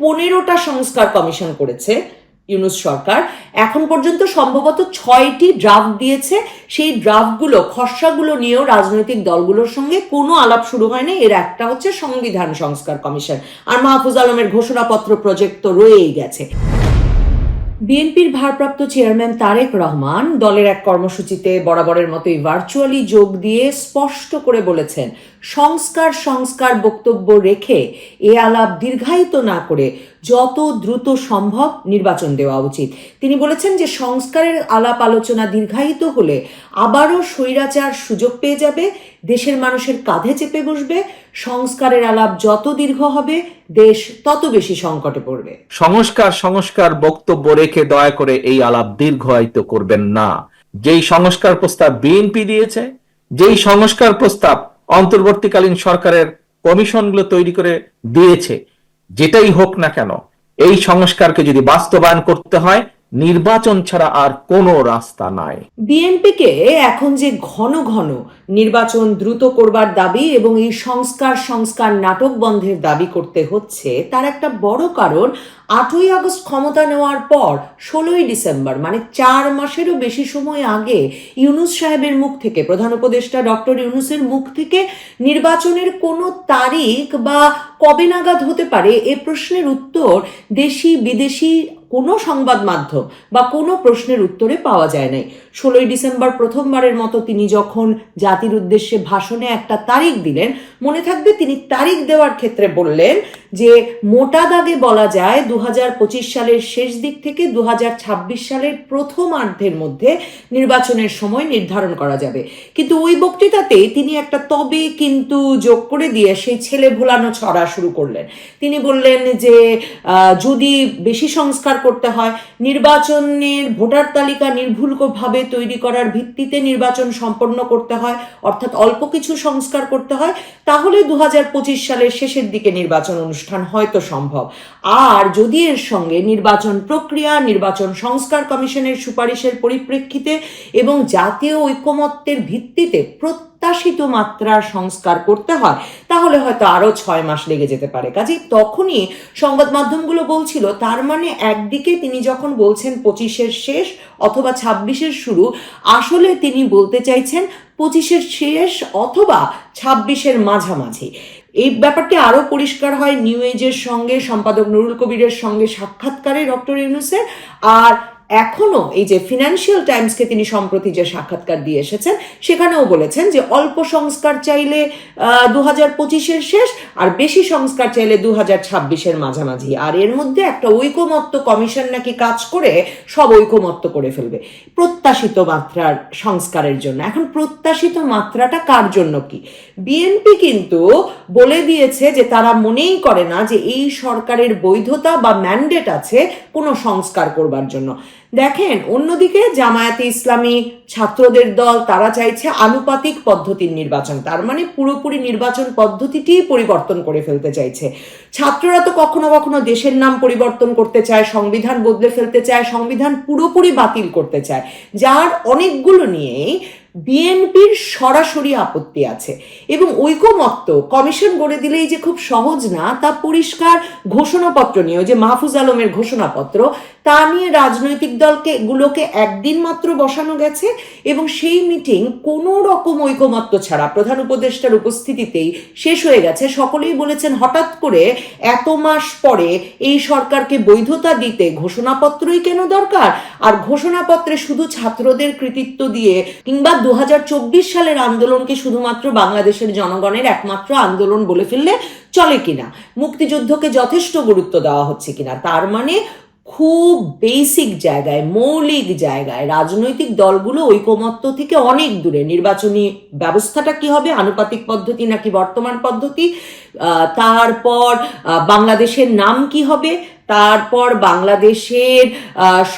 15টা সংস্কার কমিশন করেছে ইউনূস সরকার। এখন পর্যন্ত সম্ভবত 6টি ড্রাফট দিয়েছে। সেই ড্রাফটগুলো, খসড়াগুলো নিয়েও রাজনৈতিক দলগুলোর সঙ্গে কোনো আলাপ শুরু হয়নি। এর একটা হচ্ছে সংবিধান সংস্কার কমিশন, আর মাহফুজ আলমের ঘোষণাপত্র প্রজেক্ট তো রয়েই গেছে। বিএনপির ভারপ্রাপ্ত চেয়ারম্যান তারেক রহমান দলের এক কর্মসূচিতে বরাবরের মতোই ভার্চুয়ালি যোগ দিয়ে স্পষ্ট করে বলেছেন, সংস্কার বক্তব্য রেখে এ আলাপ দীর্ঘায়িত না করে যত দ্রুত সম্ভব নির্বাচন দেওয়া উচিত। তিনি বলেছেন যে সংস্কারের আলাপ আলোচনা দীর্ঘায়িত হলে আবারও স্বৈরাচার সুযোগ পেয়ে যাবে, দেশের মানুষের কাঁধে চেপে বসবে। সংস্কারের আলাপ যত দীর্ঘ হবে দেশ তত বেশি সংকটে পড়বে। সংস্কার বক্তব্য রেখে দয়া করে এই আলাপ দীর্ঘায়িত করবেন না। যেই সংস্কার প্রস্তাব বিএনপি দিয়েছে, যেই সংস্কার প্রস্তাব অন্তর্বর্তীকালীন সরকারের কমিশনগুলো তৈরি করে দিয়েছে, যেটাই হোক না কেন, এই সংস্কারকে যদি বাস্তবায়ন করতে হয়, নির্বাচন ছাড়া আর কোনো রাস্তা নাই। বিএনপিকে এখন যে ঘন ঘন নির্বাচন দ্রুত করবার দাবি এবং এই সংস্কার নাটক বন্ধের দাবি করতে হচ্ছে, তার একটা বড় কারণ 8ই আগস্ট ক্ষমতা নেওয়ার পর 16ই ডিসেম্বর, মানে 4 মাসেরও বেশি সময় আগে ইউনূস সাহেবের মুখ থেকে, প্রধান উপদেষ্টা ডক্টর ইউনূসের মুখ থেকে নির্বাচনের কোনো তারিখ বা কবে নাগাদ হতে পারে এ প্রশ্নের উত্তর দেশি বিদেশি কোনো সংবাদ মাধ্যম বা কোনো প্রশ্নের উত্তরে পাওয়া যায় নাই। 16ই ডিসেম্বর প্রথমবারের মতো তিনি যখন জাতির উদ্দেশ্যে ভাষণে একটা তারিখ দিলেন, মনে থাকবে তিনি তারিখ দেওয়ার ক্ষেত্রে বললেন যে মোটা দাগে বলা যায় 2025 সালের শেষ দিক থেকে 2026 সালের প্রথমার্ধের মধ্যে নির্বাচনের সময় নির্ধারণ করা যাবে। কিন্তু ওই বক্তৃতাতেই তিনি একটা তবে কিন্তু যোগ করে দিয়ে সেই ছেলে ভোলানো ছড়া শুরু করলেন। তিনি বললেন যে যদি বেশি সংস্কার করতে হয়, নির্বাচনের ভোটার তালিকা নির্ভুলভাবে তৈরি করার ভিত্তিতে নির্বাচন সম্পন্ন করতে হয়, অর্থাৎ অল্প কিছু সংস্কার করতে হয়, তাহলে 2025 সালের শেষের দিকে নির্বাচন অনুষ্ঠান হয়তো সম্ভব। আর যদি এর সঙ্গে নির্বাচন প্রক্রিয়া, নির্বাচন সংস্কার কমিশনের সুপারিশের পরিপ্রেক্ষিতে এবং জাতীয় ঐকমত্যের ভিত্তিতে প্রত্যাশিত মাত্রার সংস্কার করতে হয়, তাহলে হয়তো আরো 6 মাস লেগে যেতে পারে। কাজেই তখনই সংবাদ মাধ্যমগুলো বলছিল, তার মানে একদিকে তিনি যখন বলছেন 25-এর শেষ অথবা 26-এর শুরু, আসলে তিনি বলতে চাইছেন 25-এর শেষ অথবা 26-এর মাঝামাঝি। এই ব্যাপারটি আরো পরিষ্কার হয় নিউ এজের সঙ্গে সম্পাদক নুরুল কবিরের সঙ্গে সাক্ষাৎকারে ডক্টর ইউনূসের। আর এখনো এই যে ফিনান্সিয়াল টাইমসকে তিনি সম্প্রতি যে সাক্ষাৎকার দিয়ে এসেছেন, সেখানেও বলেছেন যে অল্প সংস্কার চাইলে 2025-এর শেষ, আর বেশি সংস্কার চাইলে 2026-এর মাঝামাঝি। আর এর মধ্যে একটা ঐকমত্য কমিশন নাকি কাজ করে সব ঐকমত্য করে ফেলবে প্রত্যাশিত মাত্রার সংস্কারের জন্য। এখন প্রত্যাশিত মাত্রাটা কার জন্য কি? বিএনপি কিন্তু বলে দিয়েছে যে তারা মনেই করে না যে এই সরকারের বৈধতা বা ম্যান্ডেট আছে কোনো সংস্কার করবার জন্য। দেখেন, অন্যদিকে জামায়াতে ইসলামী, ছাত্রদের দল, তারা চাইছে আনুপাতিক পদ্ধতির নির্বাচন, তার মানে পুরোপুরি নির্বাচন পদ্ধতিটি পরিবর্তন করে ফেলতে চাইছে। ছাত্ররা তো কখনো কখনো দেশের নাম পরিবর্তন করতে চায়, সংবিধান বদলে ফেলতে চায়, সংবিধান পুরোপুরি বাতিল করতে চায়, যার অনেকগুলো নিয়েই বিএনপির সরাসরি আপত্তি আছে। এবং ঐকমত্য কমিশন গড়ে দিলেই যে খুব সহজ না, তা পরিষ্কার ঘোষণাপত্র নিয়ে, যে মাহফুজ আলমের ঘোষণাপত্র, তা নিয়ে রাজনৈতিক গুলোকে একদিন মাত্র বসানো গেছে এবং সেই মিটিং কোনো রকম ঐকমত্য ছাড়া প্রধান উপদেষ্টার উপস্থিতিতেই শেষ হয়ে গেছে। সকলেই বলেছেন হঠাৎ করে এত মাস পরে এই সরকারকে বৈধতা দিতে ঘোষণাপত্রই কেন দরকার? আর ঘোষণাপত্রে শুধু ছাত্রদের কৃতিত্ব দিয়ে কিংবা 2024 সালের আন্দোলনকে শুধুমাত্র বাংলাদেশের জনগণের একমাত্র আন্দোলন বলে ফেললে চলে কিনা, মুক্তিযুদ্ধকে যথেষ্ট গুরুত্ব দেওয়া হচ্ছে কিনা, তার মানে খুব বেসিক জায়গায়, মৌলিক জায়গায় রাজনৈতিক দলগুলো ঐকমত্য থেকে অনেক দূরে। নির্বাচনী ব্যবস্থাটা কি হবে, আনুপাতিক পদ্ধতি নাকি বর্তমান পদ্ধতি, তারপর বাংলাদেশের নাম কি হবে, তারপর বাংলাদেশের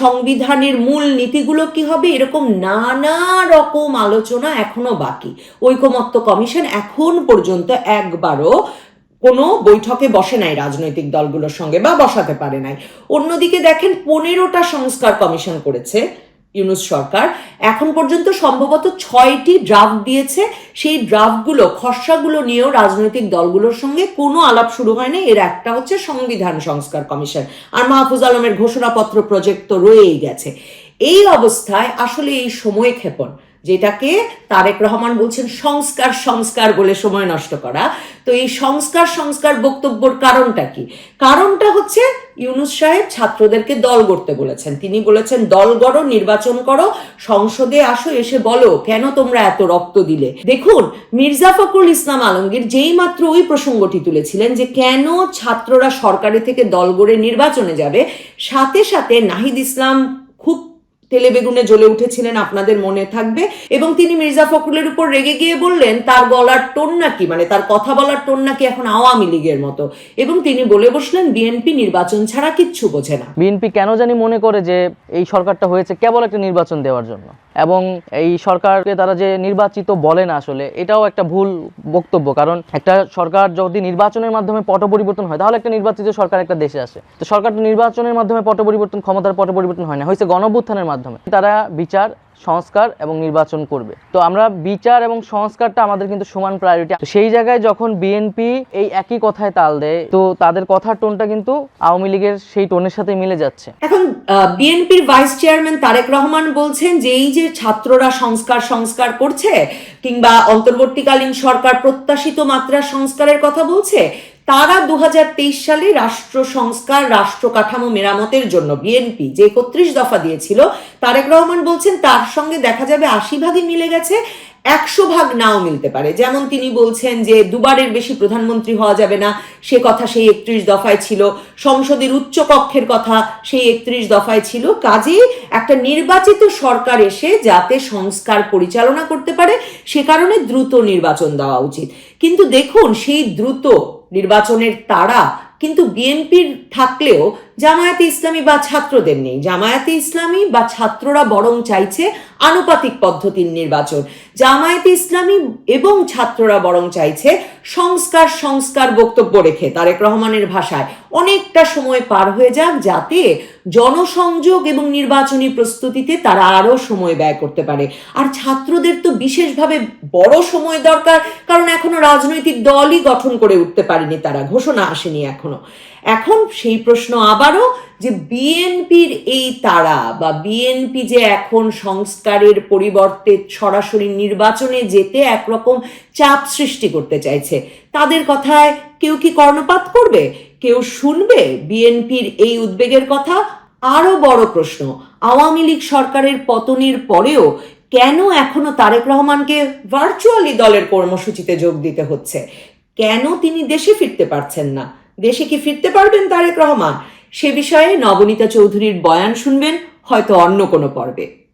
সংবিধানের মূল নীতিগুলো কি হবে, এরকম নানা রকম আলোচনা এখনো বাকি। ঐকমত্য কমিশন এখন পর্যন্ত একবারও কোনো বৈঠকে বসে নাই রাজনৈতিক দলগুলোর সঙ্গে, বা বসাতে পারে নাই। অন্যদিকে দেখেন 15টা সংস্কার কমিশন করেছে ইউনূস সরকার এখন পর্যন্ত সম্ভবত 6টি ড্রাফট দিয়েছে। সেই ড্রাফটগুলো খসড়াগুলো নিয়েও রাজনৈতিক দলগুলোর সঙ্গে কোনো আলাপ শুরু হয়নি। এর একটা হচ্ছে সংবিধান সংস্কার কমিশন, আর মাহফুজ আলমের ঘোষণাপত্র প্রজেক্ট তো রয়েই গেছে। এই অবস্থায় আসলে এই সময় ক্ষেপণ, যেটাকে তারেক রহমান বলছেন সংস্কার সংস্কার বলে সময় নষ্ট করা, তো এই সংস্কার সংস্কার বক্তব্যর কারণটা কি? কারণটা হচ্ছে ইউনূস সাহেব ছাত্রদেরকে দল গড়তে বলেছেন। তিনি বলেছেন দল গড়ো, নির্বাচন করো, সংসদে আসো, এসে বলো কেন তোমরা এত রক্ত দিলে। দেখুন, মির্জা ফখরুল ইসলাম আলমগীর যেই মাত্র ওই প্রসঙ্গটি তুলেছিলেন যে কেন ছাত্ররা সরকারি থেকে দল গড়ে নির্বাচনে যাবে, সাথে সাথে নাহিদ ইসলাম খুব তেলেবেগুনে জ্বলে উঠেছিলেন, আপনাদের মনে থাকবে, এবং তিনি মির্জা ফখরুলের উপর রেগে গিয়ে বললেন তার গলার টোন নাকি, মানে তার কথা বলার টোন নাকি এখন আওয়ামী লীগের মতো, এবং তিনি বলে বসলেন বিএনপি নির্বাচন ছাড়া কিচ্ছু বোঝে না। বিএনপি কেন জানি মনে করে যে এই সরকারটা হয়েছে কেবল একটা নির্বাচন দেওয়ার জন্য, এবং এই সরকারকে তারা যে নির্বাচিত বলে না, আসলে এটাও একটা ভুল বক্তব্য। কারণ একটা সরকার যদি নির্বাচনের মাধ্যমে পট পরিবর্তন হয় তাহলে একটা নির্বাচিত সরকার একটা দেশে আসে। তো সরকার নির্বাচনের মাধ্যমে পট পরিবর্তন, ক্ষমতার পট পরিবর্তন হয় না, হয়েছে গণঅভ্যুত্থানের মাধ্যমে। তারা বিচার, সংস্কার এবং নির্বাচন করবে। তো আমরা বিচার এবং সংস্কারটা আমাদের কিন্তু সমান প্রায়োরিটি। সেই জায়গায় যখন বিএনপি এই একই কথায় তাল দেয়, তো তাদের কথার টোনটা কিন্তু আওয়ামী লীগের সেই টোনের সাথে মিলে যাচ্ছে। এখন বিএনপির ভাইস চেয়ারম্যান তারেক রহমান বলছেন যে এই যে ছাত্ররা সংস্কার সংস্কার করছে, কিংবা অন্তর্বর্তীকালীন সরকার প্রত্যাশিত মাত্রার সংস্কারের কথা বলছে, তারা 2023 সালে রাষ্ট্র সংস্কার, রাষ্ট্র কাঠামো মেরামতের জন্য বিএনপি যে 31 দফা দিয়েছিল, তারেক রহমান বলছেন তার সঙ্গে দেখা যাবে 80 ভাগই মিলে গেছে, 100 ভাগ নাও মিলতে পারে। যেমন তিনি বলছেন যে দুবারের বেশি প্রধানমন্ত্রী হওয়া যাবে না, সে কথা সেই 31 দফায় ছিল, সংসদের উচ্চ কক্ষের কথা সেই 31 দফায় ছিল। কাজেই একটা নির্বাচিত সরকার এসে যাতে সংস্কার পরিচালনা করতে পারে, সে কারণে দ্রুত নির্বাচন দেওয়া উচিত। কিন্তু দেখুন, সেই দ্রুত নির্বাচনের তাড়া কিন্তু বিএনপির থাকলেও জামায়াতে ইসলামী বা ছাত্রদের নেই। জামায়াতে ইসলামী বা ছাত্ররা বরং চাইছে আনুপাতিক পদ্ধতির নির্বাচন। জামায়াতে ইসলামী এবং ছাত্ররা বরং চাইছে সংস্কার সংস্কার বক্তব্য রেখে, তারেক রহমানের ভাষায়, অনেকটা সময় পার হয়ে যাক যাতে জনসংযোগ এবং নির্বাচনী প্রস্তুতিতে তারা আরো সময় ব্যয় করতে পারে। আর ছাত্রদের তো বিশেষভাবে বড় সময় দরকার, কারণ এখনো রাজনৈতিক দলই গঠন করে উঠতে পারেনি তারা, ঘোষণা আসেনি এখনো। এখন সেই প্রশ্ন আবারও যে বিএনপির এই তাড়া, বা বিএনপি যে এখন সংস্কারের পরিবর্তে সরাসরি নির্বাচনে যেতে একরকম চাপ সৃষ্টি করতে চাইছে, তাদের কথায় কেউ কি কর্ণপাত করবে? কেউ শুনবে বিএনপির এই উদ্বেগের কথা? আরো বড় প্রশ্ন, আওয়ামী লীগ সরকারের পতনের পরেও কেন এখনো তারেক রহমানকে ভার্চুয়ালি দলের কর্মসূচিতে যোগ দিতে হচ্ছে? কেন তিনি দেশে ফিরতে পারছেন না? দেশে কি ফিরতে পারবেন তারেক রহমান? সে বিষয়ে নবনীতা চৌধুরীর বয়ান শুনবেন হয়তো অন্য কোনো পর্বে।